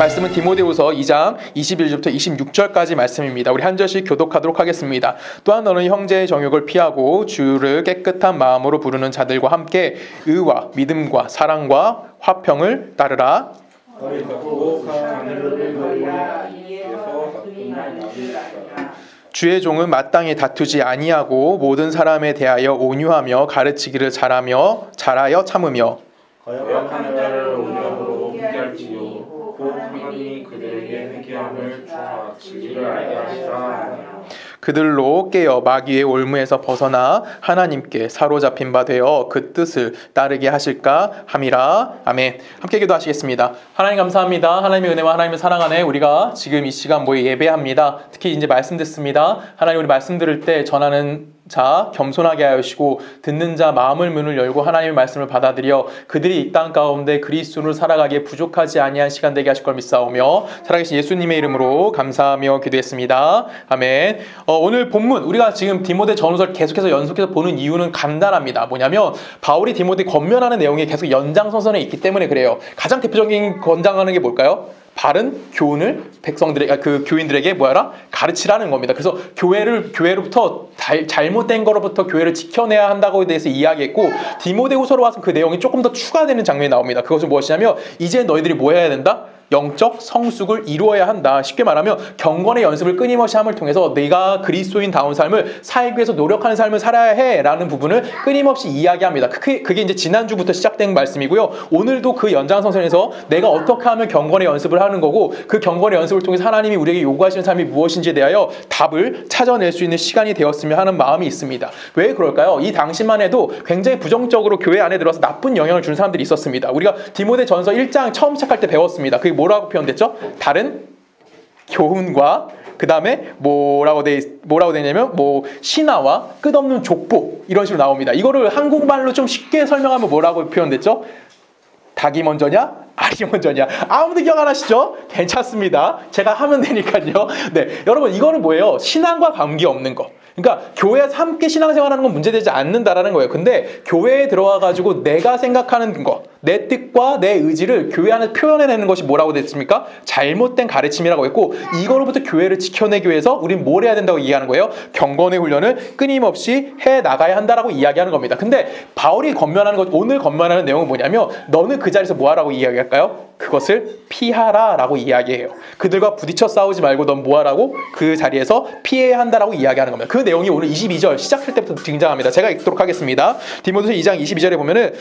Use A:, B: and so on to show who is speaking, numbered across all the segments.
A: 말씀은 디모데후서 2장 21절부터 26절까지 말씀입니다. 우리 한 절씩 교독하도록 하겠습니다. 또한 너는 형제의 정욕을 피하고 주를 깨끗한 마음으로 부르는 자들과 함께 의와 믿음과 사랑과 화평을 따르라. 주의 종은 마땅히 다투지 아니하고 모든 사람에 대하여 온유하며 가르치기를 잘하여 참으며
B: 거역하는 자를 온유함으로 훈계할지요 곧 하나님이 그들에게 회개함을 주사 진리를 알게 하시라.
A: 그들로 깨어 마귀의 올무에서 벗어나 하나님께 사로잡힌 바 되어 그 뜻을 따르게 하실까 함이라. 아멘. 함께 기도하시겠습니다. 하나님 감사합니다. 하나님의 은혜와 하나님의 사랑 안에 우리가 지금 이 시간 모여 예배합니다. 특히 이제 말씀 듣습니다. 하나님 우리 말씀 들을 때 전하는 자 겸손하게 하시고 듣는 자 마음을 문을 열고 하나님의 말씀을 받아들여 그들이 이 땅 가운데 그리스도를 살아가기에 부족하지 아니한 시간 되게 하실 걸 믿사오며 살아계신 예수님의 이름으로 감사하며 기도했습니다. 아멘. 오늘 본문 우리가 지금 디모데 전후서를 계속해서 연속해서 보는 이유는 간단합니다. 뭐냐면 바울이 디모데 권면하는 내용이 계속 연장선상에 있기 때문에 그래요. 가장 대표적인 권장하는 게 뭘까요? 바른 교훈을 교인들에게 가르치라는 겁니다. 그래서 교회로부터 잘못된 거로부터 교회를 지켜내야 한다고에 대해서 이야기했고 디모데후서로 와서 그 내용이 조금 더 추가되는 장면이 나옵니다. 그것은 무엇이냐면 이제 너희들이 뭐 해야 된다? 영적 성숙을 이루어야 한다. 쉽게 말하면 경건의 연습을 끊임없이 함을 통해서 내가 그리스도인다운 삶을 살기 위해서 노력하는 삶을 살아야 해라는 부분을 끊임없이 이야기합니다. 그게 이제 지난주부터 시작된 말씀이고요. 오늘도 그 연장선상에서 내가 어떻게 하면 경건의 연습을 하는 거고 그 경건의 연습을 통해서 하나님이 우리에게 요구하시는 삶이 무엇인지에 대하여 답을 찾아낼 수 있는 시간이 되었으면 하는 마음이 있습니다. 왜 그럴까요? 이 당시만 해도 굉장히 부정적으로 교회 안에 들어와서 나쁜 영향을 준 사람들이 있었습니다. 우리가 디모데 전서 1장 처음 시작할 때 배웠습니다. 그게 뭐라고 표현됐죠? 다른 교훈과 그 다음에 뭐라고 되냐면 신하와 끝없는 족보 이런 식으로 나옵니다. 이거를 한국말로 좀 쉽게 설명하면 뭐라고 표현됐죠? 닭이 먼저냐? 알이 먼저냐? 아무도 기억 안 하시죠? 괜찮습니다. 제가 하면 되니까요. 네, 여러분 이거는 뭐예요? 신앙과 관계없는 거. 그러니까 교회에서 함께 신앙생활하는 건 문제되지 않는다라는 거예요. 근데 교회에 들어와가지고 내가 생각하는 거, 내 뜻과 내 의지를 교회 안에 표현해내는 것이 뭐라고 됐습니까? 잘못된 가르침이라고 했고 이거로부터 교회를 지켜내기 위해서 우린 뭘 해야 된다고 이야기하는 거예요? 경건의 훈련을 끊임없이 해나가야 한다라고 이야기하는 겁니다. 근데 바울이 오늘 권면하는 내용은 뭐냐면 너는 그 자리에서 뭐하라고 이야기할까요? 그것을 피하라라고 이야기해요. 그들과 부딪혀 싸우지 말고 넌 뭐하라고? 그 자리에서 피해야 한다라고 이야기하는 겁니다. 그 내용이 오늘 22절 시작할 때부터 등장합니다. 제가 읽도록 하겠습니다. 디모데후서 2장 22절에 보면은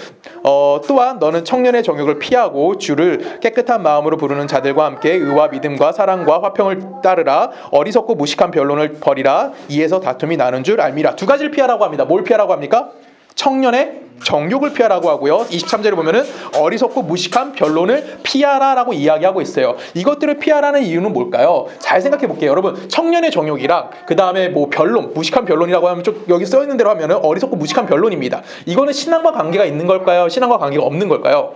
A: 또한 너는 청년의 정욕을 피하고 주를 깨끗한 마음으로 부르는 자들과 함께 의와 믿음과 사랑과 화평을 따르라. 어리석고 무식한 변론을 버리라. 이에서 다툼이 나는 줄 알미라. 두 가지를 피하라고 합니다. 뭘 피하라고 합니까? 청년의 정욕을 피하라고 하고요. 23절에 보면은 어리석고 무식한 변론을 피하라라고 이야기하고 있어요. 이것들을 피하라는 이유는 뭘까요? 잘 생각해 볼게요. 여러분, 청년의 정욕이랑 그 다음에 무식한 변론이라고 하면 좀 여기 써 있는 대로 하면은 어리석고 무식한 변론입니다. 이거는 신앙과 관계가 있는 걸까요? 신앙과 관계가 없는 걸까요?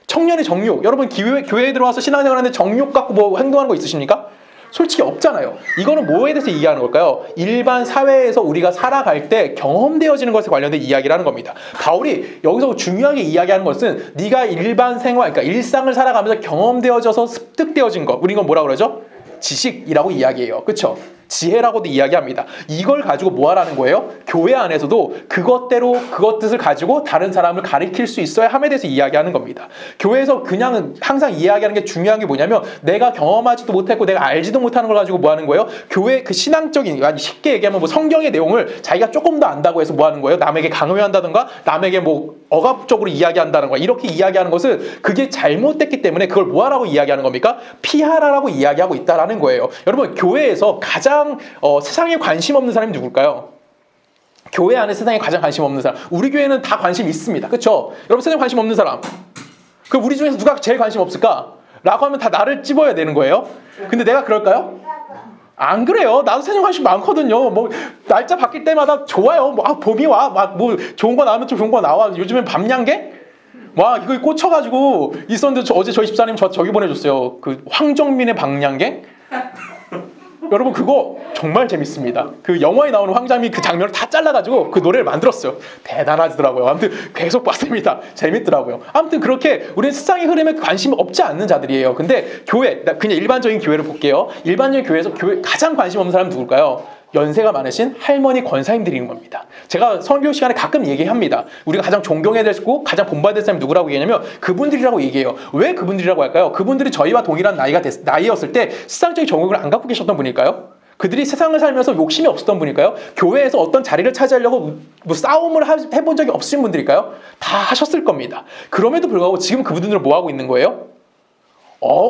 A: 청년의 정욕. 여러분 교회에 들어와서 신앙생활하는데 정욕 갖고 행동하는 거 있으십니까? 솔직히 없잖아요. 이거는 뭐에 대해서 이야기하는 걸까요? 일반 사회에서 우리가 살아갈 때 경험되어지는 것에 관련된 이야기를 하는 겁니다. 바울이 여기서 중요하게 이야기하는 것은 네가 일반 생활, 그러니까 일상을 살아가면서 경험되어져서 습득되어진 것. 우리 이건 뭐라고 그러죠? 지식이라고 이야기해요. 그렇죠? 지혜라고도 이야기합니다. 이걸 가지고 뭐 하라는 거예요? 교회 안에서도 그것 뜻을 가지고 다른 사람을 가리킬 수 있어야 함에 대해서 이야기하는 겁니다. 교회에서 그냥 항상 이야기하는 게 중요한 게 뭐냐면 내가 경험하지도 못했고 내가 알지도 못하는 걸 가지고 뭐 하는 거예요? 교회 그 신앙적인, 아니 쉽게 얘기하면 성경의 내용을 자기가 조금 더 안다고 해서 뭐 하는 거예요? 남에게 강요한다든가 남에게 억압적으로 이야기한다는 거야. 이렇게 이야기하는 것은 그게 잘못됐기 때문에 그걸 뭐 하라고 이야기하는 겁니까? 피하라라고 이야기하고 있다라는 거예요. 여러분 교회에서 가장 세상에 관심 없는 사람이 누굴까요? 교회 안에 세상에 가장 관심 없는 사람. 우리 교회는 다 관심 있습니다. 그렇죠? 여러분 세상에 관심 없는 사람. 그럼 우리 중에서 누가 제일 관심 없을까? 라고 하면 다 나를 찝어야 되는 거예요. 근데 내가 그럴까요? 안 그래요. 나도 세상 관심 많거든요. 날짜 바뀔 때마다 좋아요. 봄이 와. 좋은 거 나오면 좀 좋은 거 나와. 요즘엔 밤양갱? 이거 꽂혀가지고 있었는데 어제 저희 집사님 저기 보내줬어요. 그 황정민의 방양갱? 여러분 그거 정말 재밌습니다. 그 영화에 나오는 황장미 그 장면을 다 잘라가지고 그 노래를 만들었어요. 대단하더라고요. 아무튼 계속 봤습니다. 재밌더라고요. 아무튼 그렇게 우리는 세상의 흐름에 관심이 없지 않는 자들이에요. 근데 교회, 그냥 일반적인 교회를 볼게요. 일반적인 교회에서 교회 가장 관심 없는 사람은 누굴까요? 연세가 많으신 할머니 권사님들인 겁니다. 제가 설교 시간에 가끔 얘기합니다. 우리가 가장 존경해야 되고 가장 본받아야 될 사람이 누구라고 얘기하냐면 그분들이라고 얘기해요. 왜 그분들이라고 할까요? 그분들이 저희와 동일한 나이였을 때 세상적인 정욕을 안 갖고 계셨던 분일까요? 그들이 세상을 살면서 욕심이 없었던 분일까요? 교회에서 어떤 자리를 차지하려고 뭐 싸움을 해본 적이 없으신 분들일까요? 다 하셨을 겁니다. 그럼에도 불구하고 지금 그분들은 뭐 하고 있는 거예요?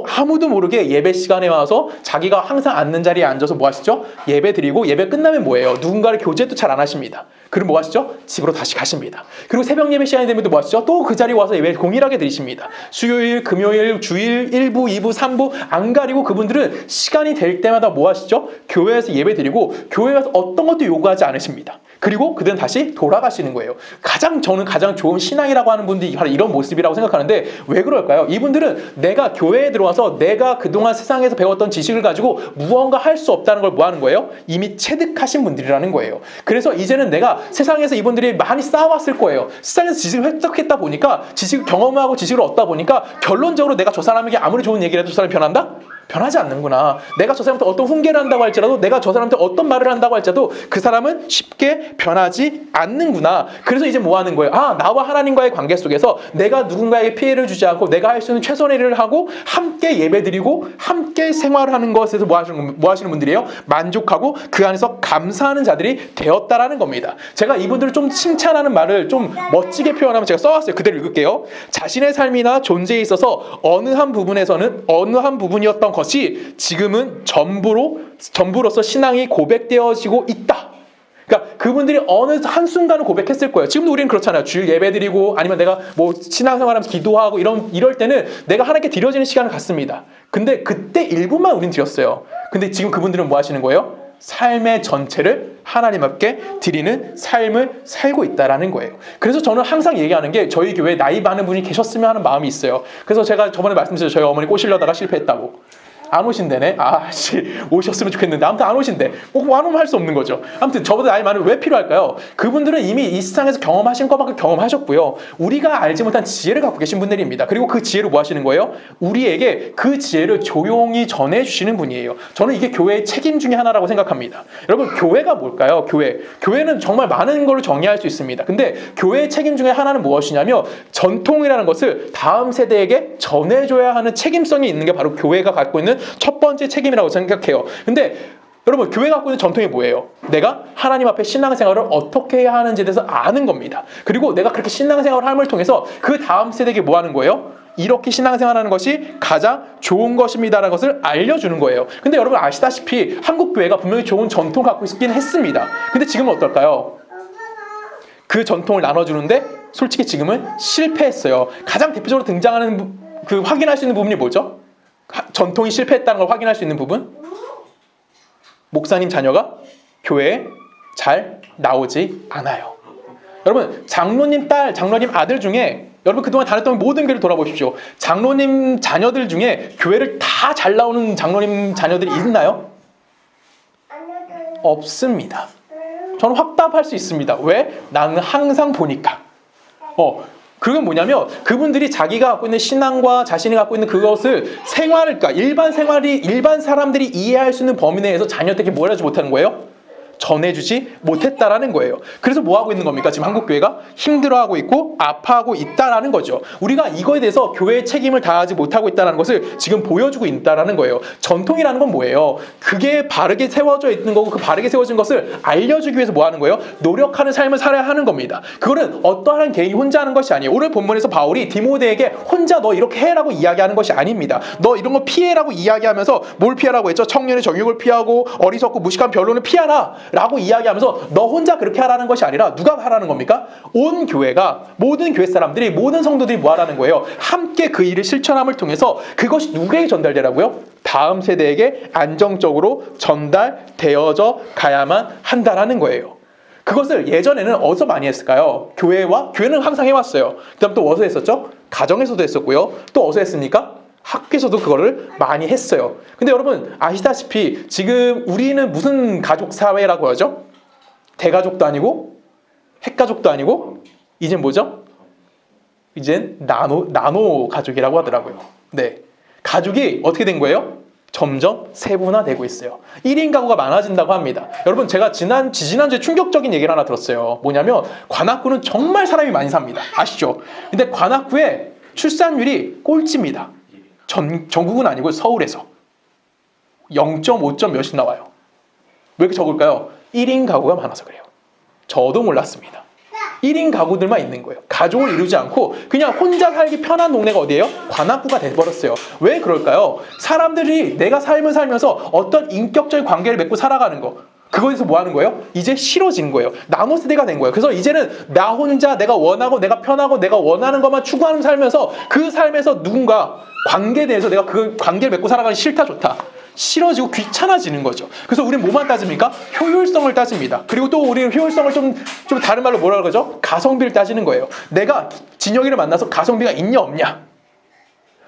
A: 아무도 모르게 예배 시간에 와서 자기가 항상 앉는 자리에 앉아서 뭐 하시죠? 예배 드리고 예배 끝나면 뭐예요? 누군가를 교제도 잘 안 하십니다. 그럼 뭐 하시죠? 집으로 다시 가십니다. 그리고 새벽 예배 시간이 되면 또 뭐 하시죠? 또 그 자리에 와서 예배 동일하게 드리십니다. 수요일, 금요일, 주일, 1부, 2부, 3부 안 가리고 그분들은 시간이 될 때마다 뭐 하시죠? 교회에서 예배 드리고 교회에서 어떤 것도 요구하지 않으십니다. 그리고 그들은 다시 돌아가시는 거예요. 저는 가장 좋은 신앙이라고 하는 분들이 바로 이런 모습이라고 생각하는데 왜 그럴까요? 이분들은 내가 교회에 들어와서 내가 그동안 세상에서 배웠던 지식을 가지고 무언가 할 수 없다는 걸 뭐 하는 거예요? 이미 체득하신 분들이라는 거예요. 그래서 이제는 내가 세상에서 이분들이 많이 쌓아왔을 거예요. 세상에서 지식을 획득했다 보니까 지식을 경험하고 지식을 얻다 보니까 결론적으로 내가 저 사람에게 아무리 좋은 얘기를 해도 저 사람이 변한다? 변하지 않는구나. 내가 저 사람한테 어떤 훈계를 한다고 할지라도 내가 저 사람한테 어떤 말을 한다고 할지라도 그 사람은 쉽게 변하지 않는구나. 그래서 이제 뭐 하는 거예요? 나와 하나님과의 관계 속에서 내가 누군가에게 피해를 주지 않고 내가 할 수 있는 최선의 일을 하고 함께 예배드리고 함께 생활하는 것에서 뭐 하시는 분들이에요? 만족하고 그 안에서 감사하는 자들이 되었다라는 겁니다. 제가 이분들을 좀 칭찬하는 말을 좀 멋지게 표현하면 제가 써왔어요. 그대로 읽을게요. 자신의 삶이나 존재에 있어서 어느 한 부분이었던 것이 지금은 전부로서 신앙이 고백되어지고 있다. 그러니까 그분들이 어느 한순간은 고백했을 거예요. 지금도 우리는 그렇잖아요. 주일 예배드리고 아니면 내가 뭐 신앙생활하면서 기도하고 이럴 때는 내가 하나님께 드려지는 시간을 갖습니다. 근데 그때 일부만 우린 드렸어요. 근데 지금 그분들은 뭐 하시는 거예요? 삶의 전체를 하나님 앞에 드리는 삶을 살고 있다라는 거예요. 그래서 저는 항상 얘기하는 게 저희 교회에 나이 많은 분이 계셨으면 하는 마음이 있어요. 그래서 제가 저번에 말씀드렸죠. 저희 어머니 꼬시려다가 실패했다고. 안 오신대네. 오셨으면 좋겠는데 아무튼 안 오신대. 안 오면 할 수 없는 거죠. 아무튼 저보다 나이 많으면 왜 필요할까요? 그분들은 이미 이 세상에서 경험하신 것만큼 경험하셨고요. 우리가 알지 못한 지혜를 갖고 계신 분들입니다. 그리고 그 지혜를 뭐 하시는 거예요? 우리에게 그 지혜를 조용히 전해주시는 분이에요. 저는 이게 교회의 책임 중에 하나라고 생각합니다. 여러분 교회가 뭘까요? 교회는 정말 많은 걸로 정의할 수 있습니다. 근데 교회의 책임 중에 하나는 무엇이냐면 전통이라는 것을 다음 세대에게 전해줘야 하는 책임성이 있는 게 바로 교회가 갖고 있는 첫 번째 책임이라고 생각해요. 근데 여러분 교회가 갖고 있는 전통이 뭐예요? 내가 하나님 앞에 신앙생활을 어떻게 해야 하는지에 대해서 아는 겁니다. 그리고 내가 그렇게 신앙생활을 함을 통해서 그 다음 세대에게 뭐 하는 거예요? 이렇게 신앙생활하는 것이 가장 좋은 것입니다라는 것을 알려주는 거예요. 근데 여러분 아시다시피 한국 교회가 분명히 좋은 전통 갖고 있긴 했습니다. 근데 지금은 어떨까요? 그 전통을 나눠주는데 솔직히 지금은 실패했어요. 가장 대표적으로 등장하는 확인할 수 있는 부분이 뭐죠? 전통이 실패했다는 걸 확인할 수 있는 부분? 목사님 자녀가 교회에 잘 나오지 않아요. 여러분 장로님 딸, 장로님 아들 중에 여러분 그동안 다녔던 모든 교회를 돌아보십시오. 장로님 자녀들 중에 교회를 다 잘 나오는 장로님 자녀들이 있나요? 없습니다. 저는 확답할 수 있습니다. 왜? 나는 항상 보니까. 그건 뭐냐면 그분들이 자기가 갖고 있는 신앙과 자신이 갖고 있는 그것을 그러니까 일반 사람들이 이해할 수 있는 범위 내에서 자녀들에게 뭘 하지 못하는 거예요? 전해주지 못했다라는 거예요. 그래서 뭐 하고 있는 겁니까? 지금 한국교회가 힘들어하고 있고 아파하고 있다라는 거죠. 우리가 이거에 대해서 교회의 책임을 다하지 못하고 있다는 것을 지금 보여주고 있다라는 거예요. 전통이라는 건 뭐예요? 그게 바르게 세워져 있는 거고 그 바르게 세워진 것을 알려주기 위해서 뭐 하는 거예요? 노력하는 삶을 살아야 하는 겁니다. 그거는 어떠한 개인이 혼자 하는 것이 아니에요. 오늘 본문에서 바울이 디모데에게 혼자 너 이렇게 해라고 이야기하는 것이 아닙니다. 너 이런 거 피해라고 이야기하면서 뭘 피하라고 했죠? 청년의 정욕을 피하고 어리석고 무식한 변론을 피하라 라고 이야기하면서 너 혼자 그렇게 하라는 것이 아니라 누가 하라는 겁니까? 온 교회가, 모든 교회 사람들이, 모든 성도들이 뭐 하라는 거예요? 함께 그 일을 실천함을 통해서 그것이 누구에게 전달되라고요? 다음 세대에게 안정적으로 전달되어져 가야만 한다라는 거예요. 그것을 예전에는 어디서 많이 했을까요? 교회는 항상 해왔어요. 그 다음 또 어디서 했었죠? 가정에서도 했었고요. 또 어디서 했습니까? 학교에서도 그거를 많이 했어요. 근데 여러분 아시다시피 지금 우리는 무슨 가족 사회라고 하죠? 대가족도 아니고 핵가족도 아니고 이젠 뭐죠? 이젠 나노 가족이라고 하더라고요. 네, 가족이 어떻게 된 거예요? 점점 세분화되고 있어요. 1인 가구가 많아진다고 합니다. 여러분 제가 지난주에 충격적인 얘기를 하나 들었어요. 뭐냐면 관악구는 정말 사람이 많이 삽니다. 아시죠? 근데 관악구의 출산율이 꼴찌입니다. 전국은 아니고 서울에서 0.5점 몇이 나와요. 왜 이렇게 적을까요? 1인 가구가 많아서 그래요. 저도 몰랐습니다. 1인 가구들만 있는 거예요. 가족을 이루지 않고 그냥 혼자 살기 편한 동네가 어디예요? 관악구가 돼버렸어요. 왜 그럴까요? 사람들이 내가 삶을 살면서 어떤 인격적인 관계를 맺고 살아가는 거, 그거에서 뭐 하는 거예요? 이제 싫어진 거예요. 나노 세대가 된 거예요. 그래서 이제는 나 혼자 내가 원하고 내가 편하고 내가 원하는 것만 추구하는 살면서 그 삶에서 누군가 관계에 대해서 내가 그 관계를 맺고 살아가기 싫다 좋다 싫어지고 귀찮아지는 거죠. 그래서 우리는 뭐만 따집니까? 효율성을 따집니다. 그리고 또 우리는 효율성을 좀 다른 말로 뭐라 그러죠? 가성비를 따지는 거예요. 내가 진영이를 만나서 가성비가 있냐 없냐,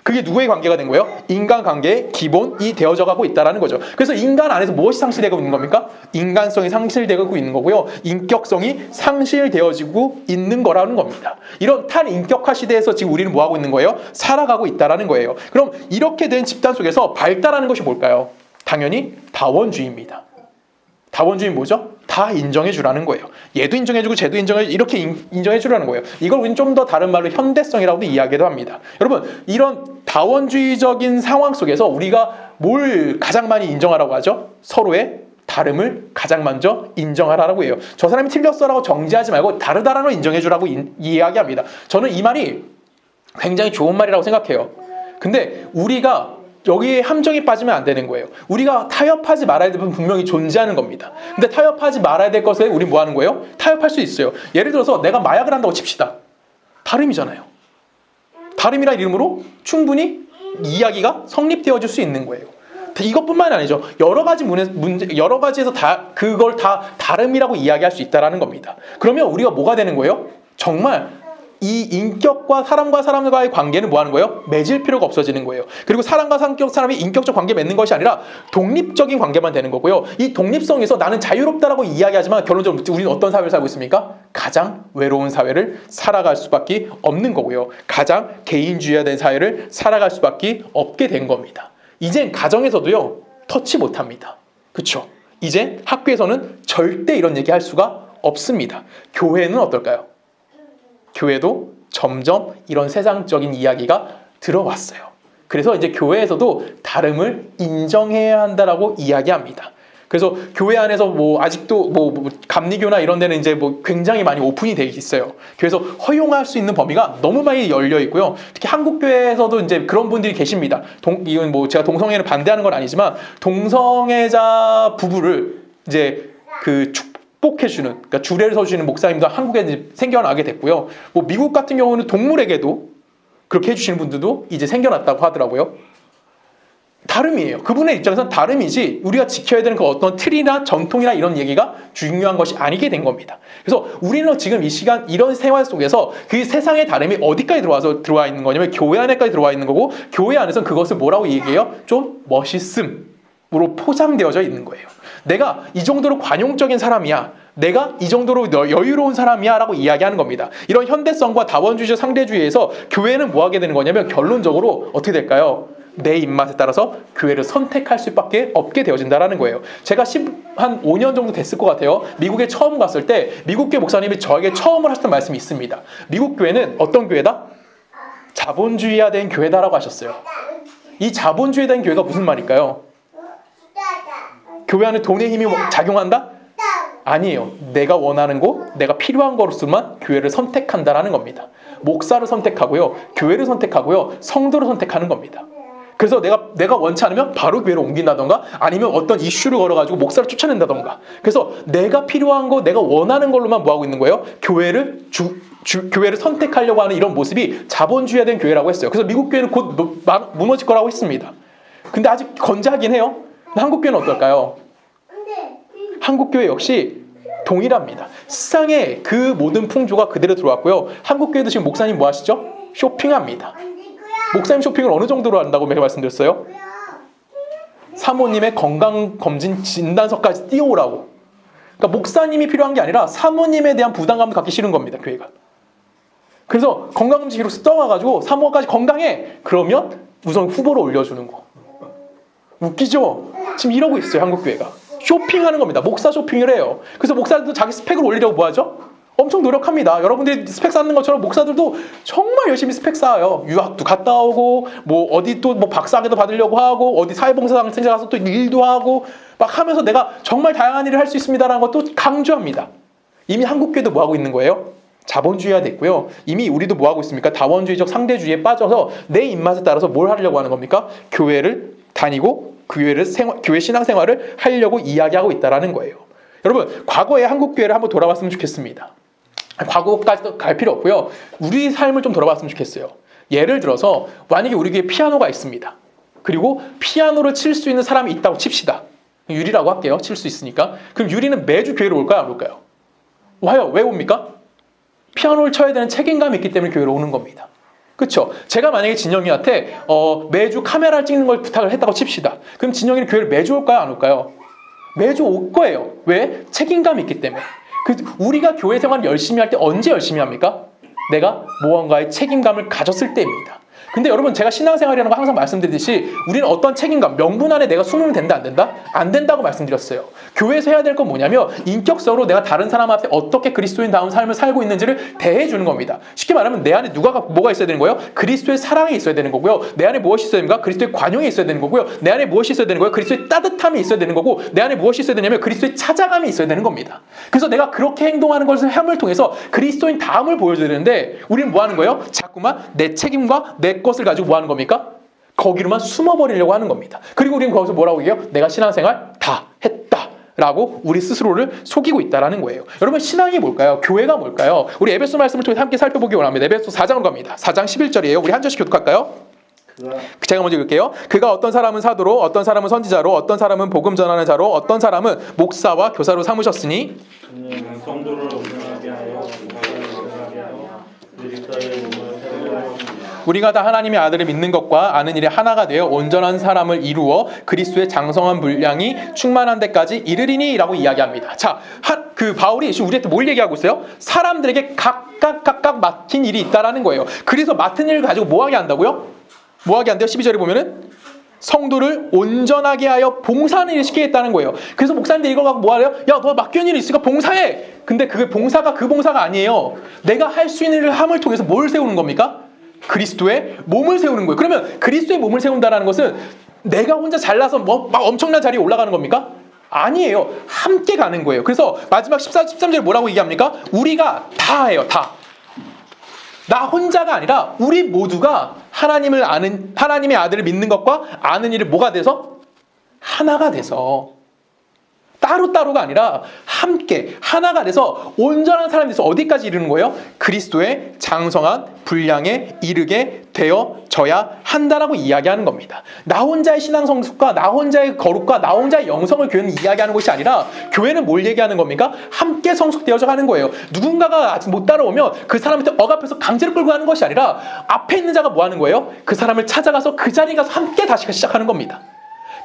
A: 그게 누구의 관계가 된 거예요? 인간관계의 기본이 되어져 가고 있다는 거죠. 그래서 인간 안에서 무엇이 상실되고 있는 겁니까? 인간성이 상실되고 있는 거고요. 인격성이 상실되어지고 있는 거라는 겁니다. 이런 탈인격화 시대에서 지금 우리는 뭐하고 있는 거예요? 살아가고 있다는 거예요. 그럼 이렇게 된 집단 속에서 발달하는 것이 뭘까요? 당연히 다원주의입니다. 다원주의는 뭐죠? 다 인정해 주라는 거예요. 얘도 인정해주고 쟤도 이렇게 인정해 주라는 거예요. 이걸 우리는 좀 더 다른 말로 현대성이라고도 이야기도 합니다. 여러분 이런 다원주의적인 상황 속에서 우리가 뭘 가장 많이 인정하라고 하죠? 서로의 다름을 가장 먼저 인정하라고 해요. 저 사람이 틀렸어라고 정지하지 말고 다르다라는 걸 인정해 주라고 이야기합니다. 저는 이 말이 굉장히 좋은 말이라고 생각해요. 근데 우리가 여기에 함정에 빠지면 안 되는 거예요. 우리가 타협하지 말아야 될 부분 분명히 존재하는 겁니다. 근데 타협하지 말아야 될 것에 우리 뭐 하는 거예요? 타협할 수 있어요. 예를 들어서 내가 마약을 한다고 칩시다. 다름이잖아요. 다름이라는 이름으로 충분히 이야기가 성립되어질 수 있는 거예요. 이것뿐만 아니죠. 여러 가지에서 그걸 다 다름이라고 이야기할 수 있다는 겁니다. 그러면 우리가 뭐가 되는 거예요? 정말 이 인격과 사람과 사람과의 관계는 뭐 하는 거예요? 맺을 필요가 없어지는 거예요. 그리고 사람과 사람이 인격적 관계 맺는 것이 아니라 독립적인 관계만 되는 거고요. 이 독립성에서 나는 자유롭다라고 이야기하지만 결론적으로 우리는 어떤 사회를 살고 있습니까? 가장 외로운 사회를 살아갈 수밖에 없는 거고요. 가장 개인주의화된 사회를 살아갈 수밖에 없게 된 겁니다. 이젠 가정에서도요 터치 못합니다. 그렇죠? 이제 학교에서는 절대 이런 얘기 할 수가 없습니다. 교회는 어떨까요? 교회도 점점 이런 세상적인 이야기가 들어왔어요. 그래서 이제 교회에서도 다름을 인정해야 한다라고 이야기합니다. 그래서 교회 안에서 뭐 아직도 뭐 감리교나 이런 데는 이제 뭐 굉장히 많이 오픈이 돼 있어요. 그래서 허용할 수 있는 범위가 너무 많이 열려 있고요. 특히 한국 교회에서도 이제 그런 분들이 계십니다. 이건 뭐 제가 동성애를 반대하는 건 아니지만 동성애자 부부를 이제 축복해주는, 그러니까 주례를 서주시는 목사님도 한국에 이제 생겨나게 됐고요. 뭐 미국 같은 경우는 동물에게도 그렇게 해주시는 분들도 이제 생겨났다고 하더라고요. 다름이에요. 그분의 입장에서는 다름이지 우리가 지켜야 되는 그 어떤 틀이나 전통이나 이런 얘기가 중요한 것이 아니게 된 겁니다. 그래서 우리는 지금 이 시간 이런 생활 속에서 그 세상의 다름이 어디까지 들어와 있는 거냐면 교회 안에까지 들어와 있는 거고, 교회 안에서는 그것을 뭐라고 얘기해요? 좀 멋있음으로 포장되어져 있는 거예요. 내가 이 정도로 관용적인 사람이야, 내가 이 정도로 여유로운 사람이야 라고 이야기하는 겁니다. 이런 현대성과 다원주의적 상대주의에서 교회는 뭐 하게 되는 거냐면 결론적으로 어떻게 될까요? 내 입맛에 따라서 교회를 선택할 수밖에 없게 되어진다는 거예요. 제가 한 5년 정도 됐을 것 같아요. 미국에 처음 갔을 때 미국 교회 목사님이 저에게 처음으로 하셨던 말씀이 있습니다. 미국 교회는 어떤 교회다? 자본주의화된 교회다라고 하셨어요. 이 자본주의화된 교회가 무슨 말일까요? 교회 안에 돈의 힘이 작용한다? 아니에요. 내가 원하는 곳, 내가 필요한 것으로만 교회를 선택한다라는 겁니다. 목사를 선택하고요, 교회를 선택하고요, 성도를 선택하는 겁니다. 그래서 내가 원치 않으면 바로 교회를 옮긴다던가 아니면 어떤 이슈를 걸어가지고 목사를 쫓아낸다던가, 그래서 내가 필요한 거, 내가 원하는 걸로만 뭐하고 있는 거예요? 교회를 선택하려고 하는 이런 모습이 자본주의화된 교회라고 했어요. 그래서 미국 교회는 곧 무너질 거라고 했습니다. 근데 아직 건재하긴 해요. 한국 교회는 어떨까요? 한국 교회 역시 동일합니다. 세상에 그 모든 풍조가 그대로 들어왔고요. 한국 교회도 지금 목사님 뭐 하시죠? 쇼핑합니다. 목사님 쇼핑을 어느 정도로 한다고 제가 말씀드렸어요? 사모님의 건강검진 진단서까지 띄워오라고. 그러니까 목사님이 필요한 게 아니라 사모님에 대한 부담감을 갖기 싫은 겁니다, 교회가. 그래서 건강검진 기록 써와가지고 사모까지 건강해. 그러면 우선 후보로 올려주는 거. 웃기죠? 지금 이러고 있어요, 한국교회가. 쇼핑하는 겁니다. 목사 쇼핑을 해요. 그래서 목사들도 자기 스펙을 올리려고 뭐 하죠? 엄청 노력합니다. 여러분들이 스펙 쌓는 것처럼 목사들도 정말 열심히 스펙 쌓아요. 유학도 갔다 오고, 뭐 어디 또 뭐 박사학위도 받으려고 하고, 어디 사회봉사단체 가서 또 일도 하고, 막 하면서 내가 정말 다양한 일을 할 수 있습니다라는 것도 강조합니다. 이미 한국교회도 뭐 하고 있는 거예요? 자본주의화 됐고요. 이미 우리도 뭐 하고 있습니까? 다원주의적 상대주의에 빠져서 내 입맛에 따라서 뭘 하려고 하는 겁니까? 교회를 다니고 교회 신앙생활을 하려고 이야기하고 있다는 거예요. 여러분, 과거의 한국교회를 한번 돌아봤으면 좋겠습니다. 과거까지 갈 필요 없고요. 우리 삶을 좀 돌아봤으면 좋겠어요. 예를 들어서 만약에 우리 교회에 피아노가 있습니다. 그리고 피아노를 칠 수 있는 사람이 있다고 칩시다. 유리라고 할게요. 칠 수 있으니까. 그럼 유리는 매주 교회로 올까요? 안 올까요? 와요. 왜 옵니까? 피아노를 쳐야 되는 책임감이 있기 때문에 교회로 오는 겁니다. 그렇죠? 제가 만약에 진영이한테 매주 카메라를 찍는 걸 부탁을 했다고 칩시다. 그럼 진영이는 교회를 매주 올까요? 안 올까요? 매주 올 거예요. 왜? 책임감이 있기 때문에. 우리가 교회 생활을 열심히 할 때 언제 열심히 합니까? 내가 무언가의 책임감을 가졌을 때입니다. 근데 여러분, 제가 신앙생활이라는 거 항상 말씀드리듯이 우리는 어떤 책임감, 명분 안에 내가 숨으면 된다, 안 된다? 안 된다고 말씀드렸어요. 교회에서 해야 될 건 뭐냐면 인격적으로 내가 다른 사람 앞에 어떻게 그리스도인다운 삶을 살고 있는지를 대해주는 겁니다. 쉽게 말하면 내 안에 뭐가 있어야 되는 거예요? 그리스도의 사랑이 있어야 되는 거고요. 내 안에 무엇이 있어야 됩니까? 그리스도의 관용이 있어야 되는 거고요. 내 안에 무엇이 있어야 되는 거예요? 그리스도의 따뜻함이 있어야 되는 거고, 내 안에 무엇이 있어야 되냐면 그리스도의 찾아감이 있어야 되는 겁니다. 그래서 내가 그렇게 행동하는 것을 함을 통해서 그리스도인 다음을 보여줘야 되는데 우리는 뭐 하는 거예요? 자꾸만 내 책임과 내 것을 가지고 뭐 하는 겁니까? 거기로만 숨어버리려고 하는 겁니다. 그리고 우리는 거기서 뭐라고 얘기해요? 내가 신앙생활 다 했다 라고 우리 스스로를 속이고 있다는 거예요. 여러분, 신앙이 뭘까요? 교회가 뭘까요? 우리 에베소 말씀을 통해서 함께 살펴보기 원합니다. 에베소 4장으로 갑니다. 4장 11절이에요. 우리 한 절씩 교독할까요? 제가 먼저 읽을게요. 그가 어떤 사람은 사도로, 어떤 사람은 선지자로, 어떤 사람은 복음 전하는 자로, 어떤 사람은 목사와 교사로 삼으셨으니
B: 성도를 온전하게 하여 그리스도의 몸을 세우려 하십니다.
A: 우리가 다 하나님의 아들을 믿는 것과 아는 일에 하나가 되어 온전한 사람을 이루어 그리스도의 장성한 분량이 충만한 데까지 이르리니 라고 이야기합니다. 자, 그 바울이 지금 우리한테 뭘 얘기하고 있어요? 사람들에게 각각 맡긴 일이 있다라는 거예요. 그래서 맡은 일을 가지고 뭐하게 한다고요? 뭐하게 한대요? 12절에 보면은 성도를 온전하게 하여 봉사하는 일을 시키겠다는 거예요. 그래서 목사님들 이거 갖고 뭐하래요? 야, 너 맡긴 일이 있으니까 봉사해! 근데 그게 봉사가 아니에요. 내가 할 수 있는 일을 함을 통해서 뭘 세우는 겁니까? 그리스도의 몸을 세우는 거예요. 그러면 그리스도의 몸을 세운다는 것은 내가 혼자 잘나서 막 엄청난 자리에 올라가는 겁니까? 아니에요. 함께 가는 거예요. 그래서 마지막 13절에 뭐라고 얘기합니까? 우리가 다 해요. 다. 나 혼자가 아니라 우리 모두가 하나님의 아들을 믿는 것과 아는 일을 뭐가 돼서? 하나가 돼서. 따로따로가 아니라 함께 하나가 돼서 온전한 사람이 돼서 어디까지 이르는 거예요? 그리스도의 장성한 분량에 이르게 되어져야 한다라고 이야기하는 겁니다. 나 혼자의 신앙 성숙과 나 혼자의 거룩과 나 혼자의 영성을 교회는 이야기하는 것이 아니라 교회는 뭘 얘기하는 겁니까? 함께 성숙되어져 가는 거예요. 누군가가 아직 못 따라오면 그 사람한테 억압해서 강제로 끌고 가는 것이 아니라 앞에 있는 자가 뭐 하는 거예요? 그 사람을 찾아가서 그 자리에 가서 함께 다시 시작하는 겁니다.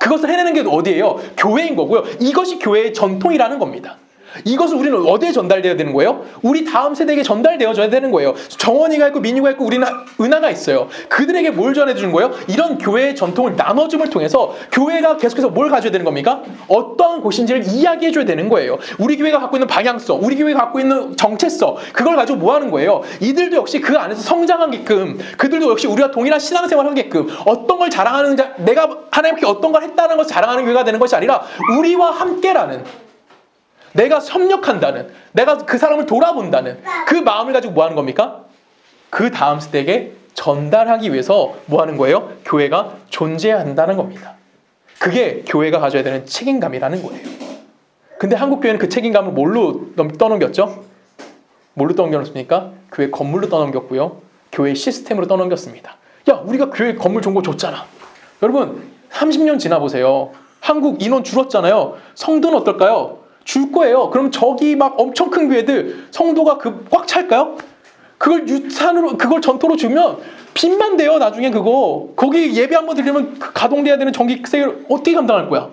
A: 그것을 해내는 게 어디예요? 교회인 거고요. 이것이 교회의 전통이라는 겁니다. 이것을 우리는 어디에 전달되어야 되는 거예요? 우리 다음 세대에게 전달되어져야 되는 거예요. 정원이가 있고 민유가 있고 우리는 은하가 있어요. 그들에게 뭘 전해주는 거예요? 이런 교회의 전통을 나눠줌을 통해서 교회가 계속해서 뭘 가져야 되는 겁니까? 어떠한 곳인지를 이야기해줘야 되는 거예요. 우리 교회가 갖고 있는 방향성, 우리 교회가 갖고 있는 정체성, 그걸 가지고 뭐 하는 거예요? 이들도 역시 그 안에서 성장하게끔, 그들도 역시 우리가 동일한 신앙생활을 하게끔 어떤 걸 자랑하는 자, 내가 하나님께 어떤 걸 했다는 것을 자랑하는 교회가 되는 것이 아니라 우리와 함께라는, 내가 협력한다는, 내가 그 사람을 돌아본다는 그 마음을 가지고 뭐 하는 겁니까? 그 다음 세대에게 전달하기 위해서 뭐 하는 거예요? 교회가 존재해야 한다는 겁니다. 그게 교회가 가져야 되는 책임감이라는 거예요. 근데 한국 교회는 그 책임감을 뭘로 떠넘겼죠? 뭘로 떠넘겼습니까? 교회 건물로 떠넘겼고요. 교회 시스템으로 떠넘겼습니다. 야, 우리가 교회 건물 좋은 거 줬잖아. 여러분, 30년 지나보세요. 한국 인원 줄었잖아요. 성도는 어떨까요? 줄 거예요. 그럼 저기 막 엄청 큰 교회들 성도가 꽉 찰까요? 그걸 유산으로, 그걸 전토로 주면 빚만 돼요. 나중에 그거 거기 예배 한번 드리면 그 가동돼야 되는 전기세를 어떻게 감당할 거야?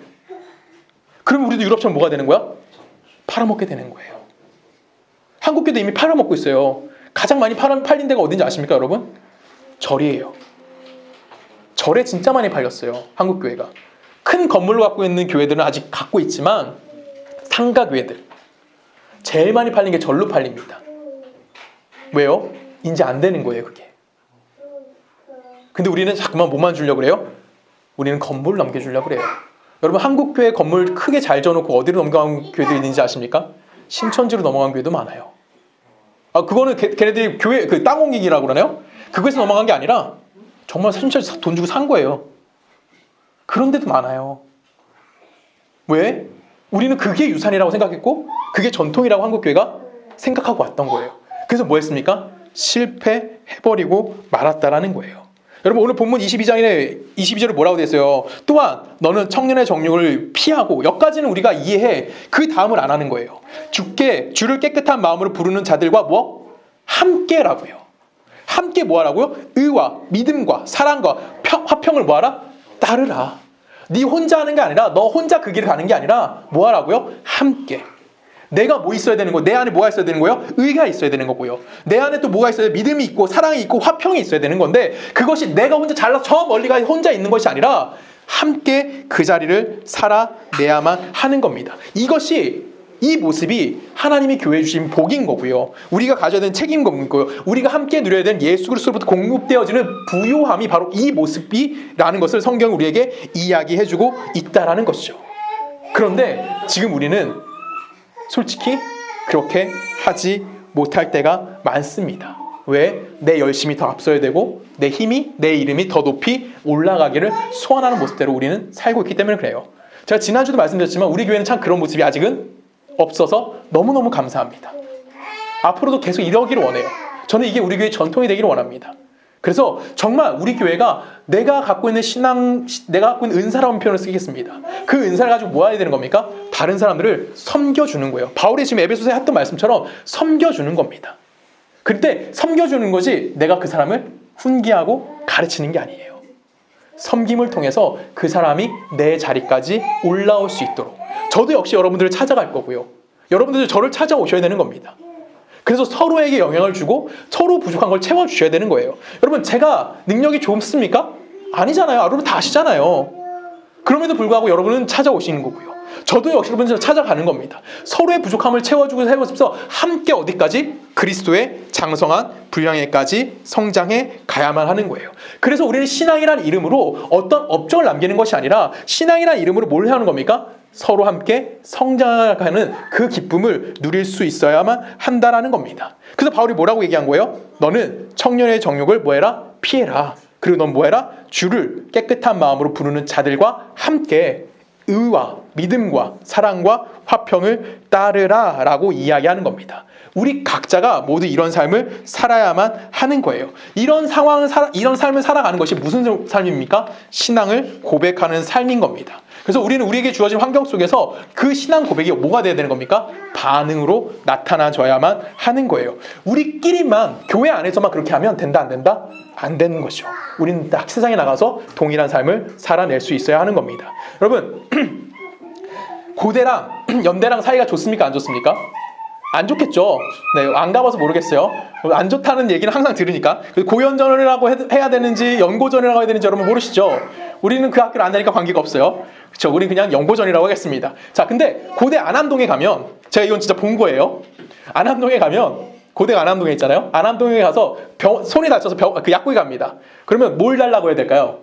A: 그럼 우리도 유럽처럼 뭐가 되는 거야? 팔아먹게 되는 거예요. 한국교도 이미 팔아먹고 있어요. 가장 많이 팔린 데가 어딘지 아십니까, 여러분? 절이에요. 절에 진짜 많이 팔렸어요. 한국교회가. 큰 건물로 갖고 있는 교회들은 아직 갖고 있지만 상가교회들 제일 많이 팔린 게 절로 팔립니다. 왜요? 이제 안 되는 거예요, 그게. 근데 우리는 자꾸만 뭐만 주려고 그래요? 우리는 건물 넘겨주려고 그래요. 여러분, 한국교회 건물 크게 잘 져놓고 어디로 넘어간 교회들이 있는지 아십니까? 신천지로 넘어간 교회도 많아요. 그거는 걔네들이 교회 그 땅 옮기기라고 그러나요? 그거에서 넘어간 게 아니라 정말 신천지 돈 주고 산 거예요. 그런 데도 많아요. 왜? 우리는 그게 유산이라고 생각했고 그게 전통이라고 한국교회가 생각하고 왔던 거예요. 그래서 뭐 했습니까? 실패해버리고 말았다라는 거예요. 여러분, 오늘 본문 22절에 뭐라고 되어 있어요? 또한 너는 청년의 정욕을 피하고, 여기까지는 우리가 이해해. 그 다음을 안 하는 거예요. 주를 깨끗한 마음으로 부르는 자들과 뭐? 함께라고요. 함께 뭐 하라고요? 의와 믿음과 사랑과 화평을 뭐 하라? 따르라. 네 혼자 하는 게 아니라, 너 혼자 그 길을 가는 게 아니라 뭐 하라고요? 함께. 내가 뭐 있어야 되는 거예요? 내 안에 뭐가 있어야 되는 거예요? 의가 있어야 되는 거고요. 내 안에 또 뭐가 있어야 돼요? 믿음이 있고 사랑이 있고 화평이 있어야 되는 건데, 그것이 내가 혼자 잘나서 저 멀리가 혼자 있는 것이 아니라 함께 그 자리를 살아내야만 하는 겁니다. 이 모습이 하나님이 교회에 주신 복인 거고요. 우리가 가져야 되는 책임인 거고요. 우리가 함께 누려야 되는 예수 그리스도로부터 공급되어지는 부요함이 바로 이 모습이라는 것을 성경이 우리에게 이야기해주고 있다라는 것이죠. 그런데 지금 우리는 솔직히 그렇게 하지 못할 때가 많습니다. 왜? 내 열심이 더 앞서야 되고 내 힘이, 내 이름이 더 높이 올라가기를 소원하는 모습대로 우리는 살고 있기 때문에 그래요. 제가 지난주도 말씀드렸지만 우리 교회는 참 그런 모습이 아직은 없어서 너무너무 감사합니다. 앞으로도 계속 이러기를 원해요. 저는 이게 우리 교회의 전통이 되기를 원합니다. 그래서 정말 우리 교회가 내가 갖고 있는 내가 갖고 있는 은사라는 표현을 쓰겠습니다. 그 은사를 가지고 뭐 해야 되는 겁니까? 다른 사람들을 섬겨주는 거예요. 바울이 지금 에베소서에 했던 말씀처럼 섬겨주는 겁니다. 그때 섬겨주는 것이 내가 그 사람을 훈계하고 가르치는 게 아니에요. 섬김을 통해서 그 사람이 내 자리까지 올라올 수 있도록. 저도 역시 여러분들을 찾아갈 거고요. 여러분들도 저를 찾아오셔야 되는 겁니다. 그래서 서로에게 영향을 주고 서로 부족한 걸 채워주셔야 되는 거예요. 여러분, 제가 능력이 좋습니까? 아니잖아요. 여러분 다 아시잖아요. 그럼에도 불구하고 여러분은 찾아오시는 거고요. 저도 역시 여러분들 찾아가는 겁니다. 서로의 부족함을 채워주고 세워서 함께 어디까지? 그리스도의 장성한 분량에까지 성장해 가야만 하는 거예요. 그래서 우리는 신앙이라는 이름으로 어떤 업적을 남기는 것이 아니라 신앙이라는 이름으로 뭘 하는 겁니까? 서로 함께 성장하는 그 기쁨을 누릴 수 있어야만 한다라는 겁니다. 그래서 바울이 뭐라고 얘기한 거예요? 너는 청년의 정욕을 뭐해라? 피해라. 그리고 넌 뭐해라? 주를 깨끗한 마음으로 부르는 자들과 함께 의와 믿음과 사랑과 화평을 따르라 라고 이야기하는 겁니다. 우리 각자가 모두 이런 삶을 살아야만 하는 거예요. 이런 삶을 살아가는 것이 무슨 삶입니까? 신앙을 고백하는 삶인 겁니다. 그래서 우리는 우리에게 주어진 환경 속에서 그 신앙 고백이 뭐가 돼야 되는 겁니까? 반응으로 나타나줘야만 하는 거예요. 우리끼리만, 교회 안에서만 그렇게 하면 된다, 안 된다? 안 되는 것이죠. 우리는 딱 세상에 나가서 동일한 삶을 살아낼 수 있어야 하는 겁니다. 여러분, 고대랑 연대랑 사이가 좋습니까? 안 좋습니까? 안 좋겠죠. 네, 안 가봐서 모르겠어요. 안 좋다는 얘기는 항상 들으니까. 고연전이라고 해야 되는지 연고전이라고 해야 되는지 여러분 모르시죠? 우리는 그 학교를 안 다니까 관계가 없어요. 그렇죠? 우리는 그냥 연고전이라고 하겠습니다. 자, 근데 고대 안암동에 가면, 제가 이건 진짜 본 거예요. 안암동에 가면, 고대 안암동에 있잖아요. 안암동에 가서 손이 다쳐서 그 약국에 갑니다. 그러면 뭘 달라고 해야 될까요?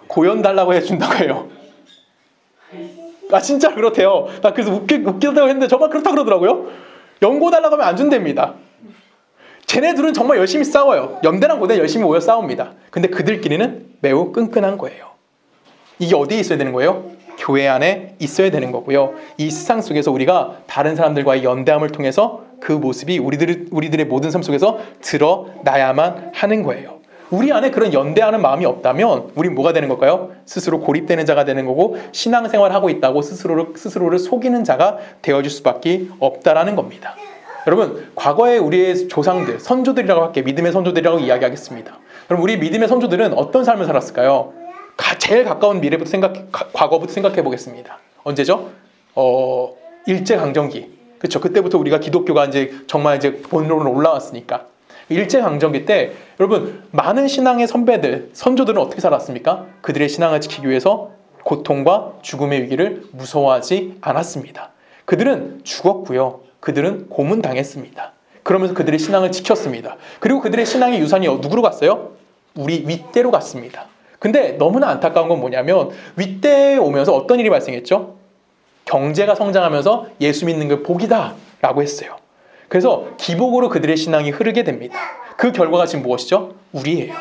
A: 고연 달라고 해준다고 해요. 진짜 그렇대요. 나 그래서 웃기다고 했는데 정말 그렇다 그러더라고요. 연고 달라고 하면 안 준답니다. 쟤네들은 정말 열심히 싸워요. 연대랑 고대 열심히 모여 싸웁니다. 근데 그들끼리는 매우 끈끈한 거예요. 이게 어디에 있어야 되는 거예요? 교회 안에 있어야 되는 거고요. 이 세상 속에서 우리가 다른 사람들과의 연대함을 통해서 그 모습이 우리들의 모든 삶 속에서 드러나야만 하는 거예요. 우리 안에 그런 연대하는 마음이 없다면 우린 뭐가 되는 걸까요? 스스로 고립되는 자가 되는 거고 신앙생활을 하고 있다고 스스로를 속이는 자가 되어줄 수밖에 없다라는 겁니다. 여러분, 과거에 우리의 조상들, 선조들이라고 할게, 믿음의 선조들이라고 이야기하겠습니다. 그럼 우리 믿음의 선조들은 어떤 삶을 살았을까요? 제일 가까운 미래부터 과거부터 생각해 보겠습니다. 언제죠? 일제강점기. 그렇죠. 그때부터 우리가 기독교가 정말 본론으로 올라왔으니까. 일제강점기 때 여러분, 많은 신앙의 선배들, 선조들은 어떻게 살았습니까? 그들의 신앙을 지키기 위해서 고통과 죽음의 위기를 무서워하지 않았습니다. 그들은 죽었고요. 그들은 고문당했습니다. 그러면서 그들의 신앙을 지켰습니다. 그리고 그들의 신앙의 유산이 누구로 갔어요? 우리 윗대로 갔습니다. 근데 너무나 안타까운 건 뭐냐면 윗대에 오면서 어떤 일이 발생했죠? 경제가 성장하면서 예수 믿는 게 복이다 라고 했어요. 그래서 기복으로 그들의 신앙이 흐르게 됩니다. 그 결과가 지금 무엇이죠? 우리예요.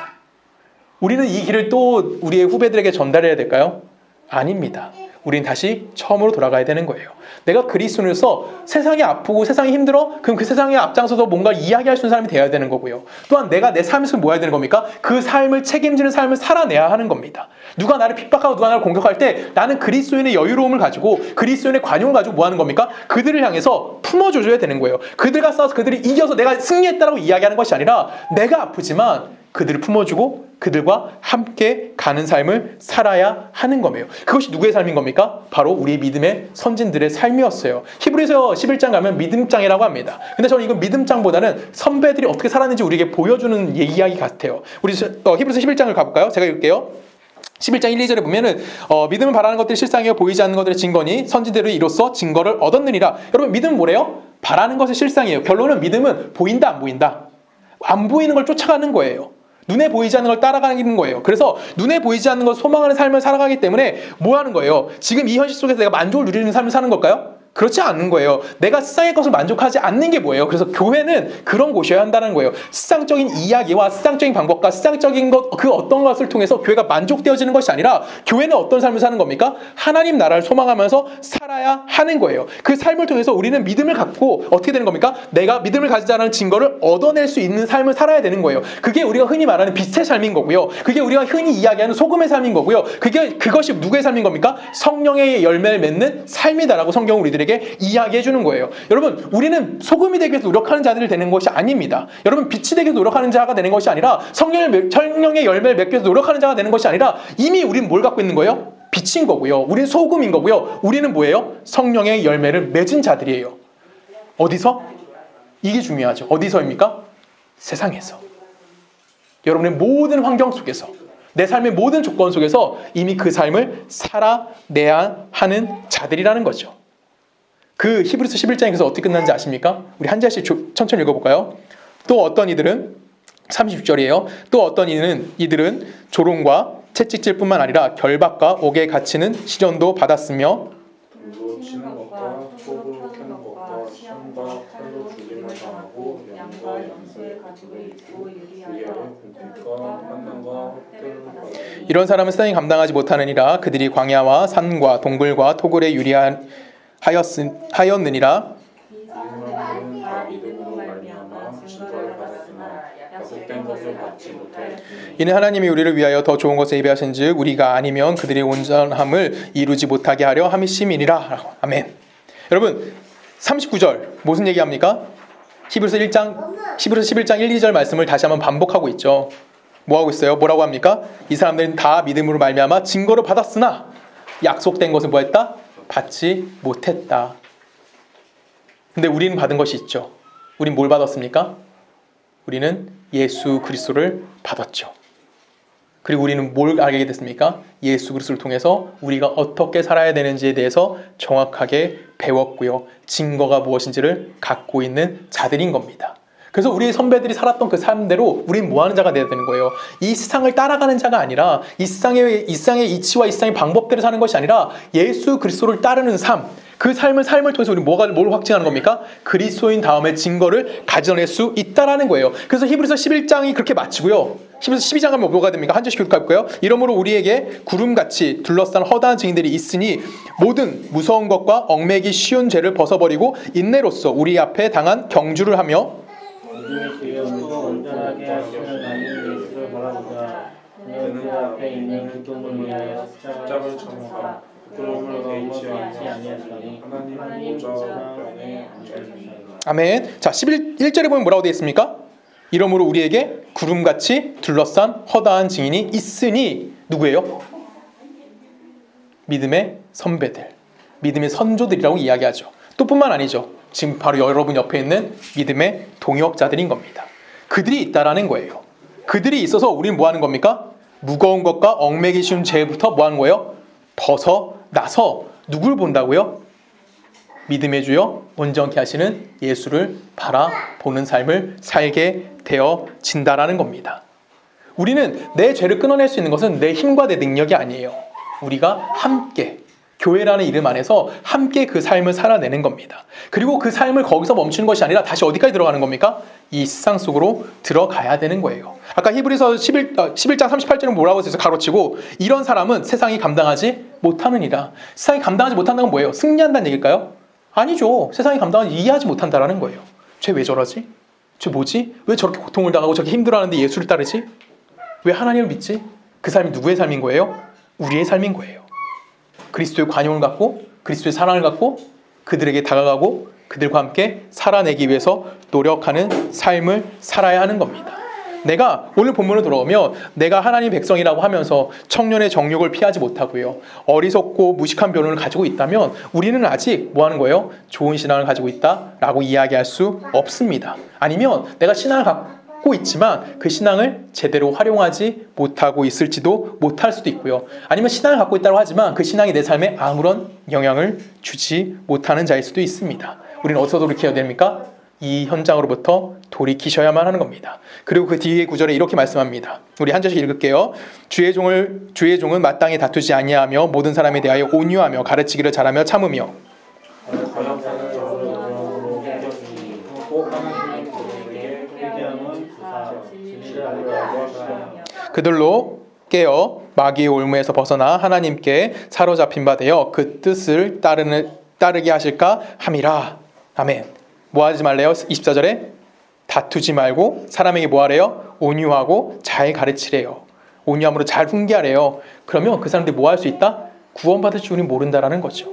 A: 우리는 이 길을 또 우리의 후배들에게 전달해야 될까요? 아닙니다. 우린 다시 처음으로 돌아가야 되는 거예요. 내가 그리스도인으로서 세상이 아프고 세상이 힘들어? 그럼 그 세상에 앞장서서 뭔가 이야기할 수 있는 사람이 되어야 되는 거고요. 또한 내가 내 삶에서 뭐 해야 되는 겁니까? 그 삶을 책임지는 삶을 살아내야 하는 겁니다. 누가 나를 핍박하고 누가 나를 공격할 때 나는 그리스도인의 여유로움을 가지고 그리스도인의 관용을 가지고 뭐 하는 겁니까? 그들을 향해서 품어줘야 되는 거예요. 그들과 싸워서 그들이 이겨서 내가 승리했다라고 이야기하는 것이 아니라 내가 아프지만 그들을 품어주고 그들과 함께 가는 삶을 살아야 하는 거예요. 그것이 누구의 삶인 겁니까? 바로 우리 믿음의 선진들의 삶이었어요. 히브리서 11장 가면 믿음장이라고 합니다. 근데 저는 이건 믿음장보다는 선배들이 어떻게 살았는지 우리에게 보여주는 이야기 같아요. 우리 히브리서 11장을 가볼까요? 제가 읽을게요. 11장 1, 2절에 보면은 믿음을 바라는 것들이 실상이요 보이지 않는 것들의 증거니 선지자들이 이로써 증거를 얻었느니라. 여러분, 믿음은 뭐래요? 바라는 것이 실상이에요. 결론은 믿음은 보인다 안 보인다? 안 보이는 걸 쫓아가는 거예요. 눈에 보이지 않는 걸 따라가는 거예요. 그래서 눈에 보이지 않는 걸 소망하는 삶을 살아가기 때문에 뭐 하는 거예요? 지금 이 현실 속에서 내가 만족을 누리는 삶을 사는 걸까요? 그렇지 않는 거예요. 내가 세상의 것을 만족하지 않는 게 뭐예요? 그래서 교회는 그런 곳이어야 한다는 거예요. 세상적인 이야기와 세상적인 방법과 세상적인 것, 그 어떤 것을 통해서 교회가 만족되어지는 것이 아니라 교회는 어떤 삶을 사는 겁니까? 하나님 나라를 소망하면서 살아야 하는 거예요. 그 삶을 통해서 우리는 믿음을 갖고 어떻게 되는 겁니까? 내가 믿음을 가지자는 증거를 얻어낼 수 있는 삶을 살아야 되는 거예요. 그게 우리가 흔히 말하는 빛의 삶인 거고요. 그게 우리가 흔히 이야기하는 소금의 삶인 거고요. 그것이 누구의 삶인 겁니까? 성령의 열매를 맺는 삶이다라고 성경은 우리들에게 이야기해 주는 거예요. 여러분, 우리는 소금이 되기 위해서 노력하는 자들이 되는 것이 아닙니다. 여러분, 빛이 되기 위해서 노력하는 자가 되는 것이 아니라 성령의 열매를 맺기 위해서 노력하는 자가 되는 것이 아니라 이미 우리는 뭘 갖고 있는 거예요? 빛인 거고요. 우리는 소금인 거고요. 우리는 뭐예요? 성령의 열매를 맺은 자들이에요. 어디서? 이게 중요하죠. 어디서입니까? 세상에서. 여러분의 모든 환경 속에서, 내 삶의 모든 조건 속에서 이미 그 삶을 살아내야 하는 자들이라는 거죠. 그 히브리서 11장에서 어떻게 끝났는지 아십니까? 우리 한 절씩 천천히 읽어볼까요? 또 어떤 이들은 36절이에요. 또 어떤 이들은 조롱과 채찍질 뿐만 아니라 결박과 옥에 갇히는 시련도 받았으며
B: 불로 치는 것과 속으로 캐는 것과 시험과 칼로 죽임을 당하고 양과 연수의 가죽을 입고 유리하여 공핍과 환난과 흑대를 받았으니
A: 이런 사람은 세상이 감당하지 못하느니라. 그들이 광야와 산과 동굴과 토굴에 하였느니라.
B: 이 사람들은 다 믿음으로 말미암아 징벌을 받았으나 약속된 것을 받지 못하였으니
A: 이는 하나님이 우리를 위하여 더 좋은 것을 예비하신즉 우리가 아니면 그들의 온전함을 이루지 못하게 하려 함이심이니라. 아멘. 여러분, 39절 무슨 얘기합니까? 히브리서 11장 1, 2절 말씀을 다시 한번 반복하고 있죠. 뭐 하고 있어요? 뭐라고 합니까? 이 사람들은 다 믿음으로 말미암아 증거를 받았으나 약속된 것을 뭐 했다? 받지 못했다. 근데 우리는 받은 것이 있죠. 우린 뭘 받았습니까? 우리는 예수 그리스도를 받았죠. 그리고 우리는 뭘 알게 됐습니까? 예수 그리스도를 통해서 우리가 어떻게 살아야 되는지에 대해서 정확하게 배웠고요. 증거가 무엇인지를 갖고 있는 자들인 겁니다. 그래서 우리 선배들이 살았던 그 삶대로 우리는 뭐 하는 자가 되어야 되는 거예요? 이 세상을 따라가는 자가 아니라 이 세상의 이치와 이 세상의 방법대로 사는 것이 아니라 예수 그리스도를 따르는 삶, 그 삶을 통해서 우리는 뭘 확증하는 겁니까? 그리스도인 다음에 증거를 가져낼 수 있다라는 거예요. 그래서 히브리서 11장이 그렇게 마치고요. 히브리서 12장 가면 뭐가 됩니까? 한 절씩 교독할까요? 이러므로 우리에게 구름같이 둘러싼 허다한 증인들이 있으니 모든 무서운 것과 얽매기 쉬운 죄를 벗어버리고 인내로써 우리 앞에 당한 경주를 하며
C: 믿음의 주여 온전하게 하시는 나인 예수를 바라보자. 그는 그 앞에 있는 기쁨을 위하여
B: 십자가를 참아 부끄러움을 개의치 아니하시니 하나님 보좌 우편에 앉으시니라.
A: 아멘. 자, 1절에 보면 뭐라고 되어 있습니까? 이러므로 우리에게 구름같이 둘러싼 허다한 증인이 있으니 누구예요? 믿음의 선배들, 믿음의 선조들이라고 이야기하죠. 또 뿐만 아니죠. 지금 바로 여러분 옆에 있는 믿음의 동역자들인 겁니다. 그들이 있다라는 거예요. 그들이 있어서 우리는 뭐 하는 겁니까? 무거운 것과 얽매기 쉬운 죄부터 뭐 하는 거예요? 벗어나서 누굴 본다고요? 믿음의 주여 온전케 하시는 예수를 바라보는 삶을 살게 되어진다라는 겁니다. 우리는 내 죄를 끊어낼 수 있는 것은 내 힘과 내 능력이 아니에요. 우리가 함께 교회라는 이름 안에서 함께 그 삶을 살아내는 겁니다. 그리고 그 삶을 거기서 멈추는 것이 아니라 다시 어디까지 들어가는 겁니까? 이 세상 속으로 들어가야 되는 거예요. 아까 히브리서 11장 38절은 뭐라고 해서 가로치고 이런 사람은 세상이 감당하지 못하느니라. 세상이 감당하지 못한다는 건 뭐예요? 승리한다는 얘기일까요? 아니죠. 세상이 감당하지 이해하지 못한다라는 거예요. 쟤 왜 저러지? 쟤 뭐지? 왜 저렇게 고통을 당하고 저렇게 힘들어하는데 예수를 따르지? 왜 하나님을 믿지? 그 삶이 누구의 삶인 거예요? 우리의 삶인 거예요. 그리스도의 관용을 갖고 그리스도의 사랑을 갖고 그들에게 다가가고 그들과 함께 살아내기 위해서 노력하는 삶을 살아야 하는 겁니다. 내가 오늘 본문으로 돌아오면 내가 하나님 백성이라고 하면서 청년의 정욕을 피하지 못하고요. 어리석고 무식한 변론을 가지고 있다면 우리는 아직 뭐 하는 거예요? 좋은 신앙을 가지고 있다라고 이야기할 수 없습니다. 아니면 내가 신앙을 갖고 있지만 그 신앙을 제대로 활용하지 못하고 있을지도 못할 수도 있고요. 아니면 신앙을 갖고 있다고 하지만 그 신앙이 내 삶에 아무런 영향을 주지 못하는 자일 수도 있습니다. 우리는 어디서 돌이켜야 됩니까? 이 현장으로부터 돌이키셔야만 하는 겁니다. 그리고 그 뒤에 구절에 이렇게 말씀합니다. 우리 한 절씩 읽을게요. 주의 종은 마땅히 다투지 아니하며 모든 사람에 대하여 온유하며 가르치기를 잘하며 참으며 그들로 깨어 마귀의 올무에서 벗어나 하나님께 사로잡힌 바 되어 그 뜻을 따르게 하실까 함이라. 아멘. 뭐 하지 말래요? 24절에 다투지 말고 사람에게 뭐 하래요? 온유하고 잘 가르치래요. 온유함으로 잘 훈계하래요. 그러면 그 사람들이 뭐 할 수 있다? 구원받을 줄 우리는 모른다라는 거죠.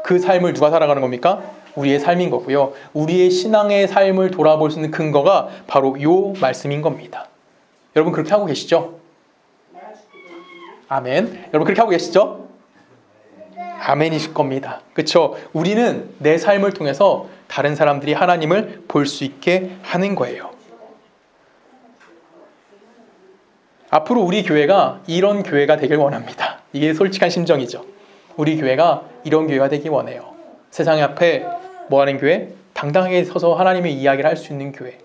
A: 그 삶을 누가 살아가는 겁니까? 우리의 삶인 거고요. 우리의 신앙의 삶을 돌아볼 수 있는 근거가 바로 요 말씀인 겁니다. 여러분 그렇게 하고 계시죠? 아멘. 여러분 그렇게 하고 계시죠? 아멘이실 겁니다. 그렇죠? 우리는 내 삶을 통해서 다른 사람들이 하나님을 볼 수 있게 하는 거예요. 앞으로 우리 교회가 이런 교회가 되길 원합니다. 이게 솔직한 심정이죠. 우리 교회가 이런 교회가 되길 원해요. 세상 앞에 뭐 하는 교회? 당당하게 서서 하나님의 이야기를 할 수 있는 교회.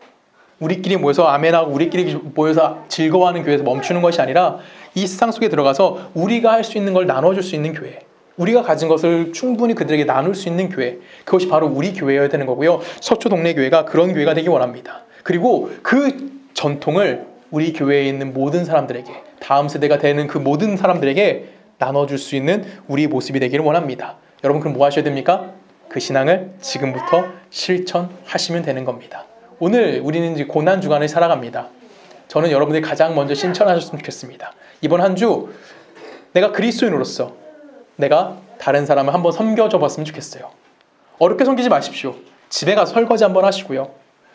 A: 우리끼리 모여서 아멘하고 우리끼리 모여서 즐거워하는 교회에서 멈추는 것이 아니라 이 세상 속에 들어가서 우리가 할 수 있는 걸 나눠줄 수 있는 교회. 우리가 가진 것을 충분히 그들에게 나눌 수 있는 교회. 그것이 바로 우리 교회여야 되는 거고요. 서초 동네 교회가 그런 교회가 되기 원합니다. 그리고 그 전통을 우리 교회에 있는 모든 사람들에게, 다음 세대가 되는 그 모든 사람들에게 나눠줄 수 있는 우리 모습이 되기를 원합니다. 여러분 그럼 뭐 하셔야 됩니까? 그 신앙을 지금부터 실천하시면 되는 겁니다. 오늘 우리는 이제 고난주간을 살아갑니다. 저는 여러분들이 가장 먼저 실천하셨으면 좋겠습니다. 이번 한 주 내가 그리스도인으로서 내가 다른 사람을 한번 섬겨줘 봤으면 좋겠어요. 어렵게 섬기지 마십시오. 집에 가서 설거지 한번 하시고요.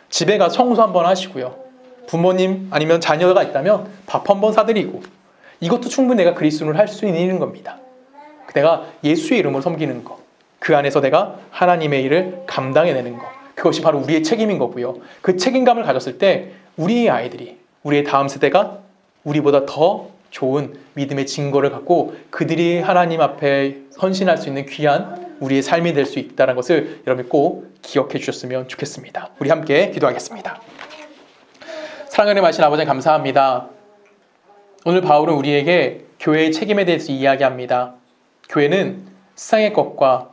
A: 집에 가서 청소 한번 하시고요. 부모님 아니면 자녀가 있다면 밥 한번 사드리고 이것도 충분히 내가 그리스도인을 할 수 있는 겁니다. 내가 예수의 이름으로 섬기는 것. 그 안에서 내가 하나님의 일을 감당해내는 것. 그것이 바로 우리의 책임인 거고요. 그 책임감을 가졌을 때 우리의 아이들이, 우리의 다음 세대가 우리보다 더 좋은 믿음의 증거를 갖고 그들이 하나님 앞에 헌신할 수 있는 귀한 우리의 삶이 될 수 있다는 것을 여러분이 꼭 기억해 주셨으면 좋겠습니다. 우리 함께 기도하겠습니다. 사랑하는 하신 아버지 감사합니다. 오늘 바울은 우리에게 교회의 책임에 대해서 이야기합니다. 교회는 세상의 것과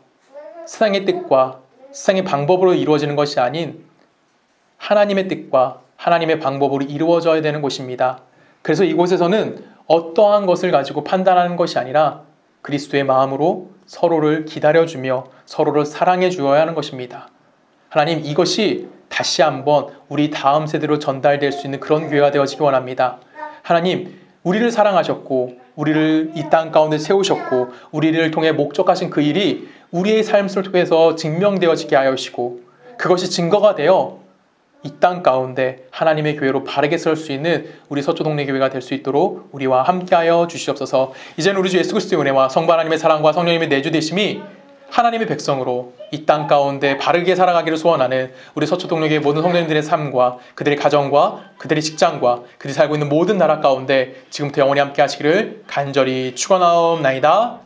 A: 세상의 뜻과 세상의 방법으로 이루어지는 것이 아닌 하나님의 뜻과 하나님의 방법으로 이루어져야 되는 곳입니다. 그래서 이곳에서는 어떠한 것을 가지고 판단하는 것이 아니라 그리스도의 마음으로 서로를 기다려주며 서로를 사랑해 주어야 하는 것입니다. 하나님 이것이 다시 한번 우리 다음 세대로 전달될 수 있는 그런 교회가 되어지기 원합니다. 하나님 우리를 사랑하셨고 우리를 이 땅 가운데 세우셨고 우리를 통해 목적하신 그 일이 우리의 삶을 통해서 증명되어지게 하여 주시고 그것이 증거가 되어 이 땅 가운데 하나님의 교회로 바르게 설 수 있는 우리 서초동네 교회가 될 수 있도록 우리와 함께하여 주시옵소서. 이제는 우리 주 예수 그리스도의 은혜와 성부 하나님의 사랑과 성령님의 내주되심이 하나님의 백성으로 이 땅 가운데 바르게 살아가기를 소원하는 우리 서초동네 교회 모든 성도님들의 삶과 그들의 가정과 그들의 직장과 그들이 살고 있는 모든 나라 가운데 지금부터 영원히 함께 하시기를 간절히 축원하옵나이다.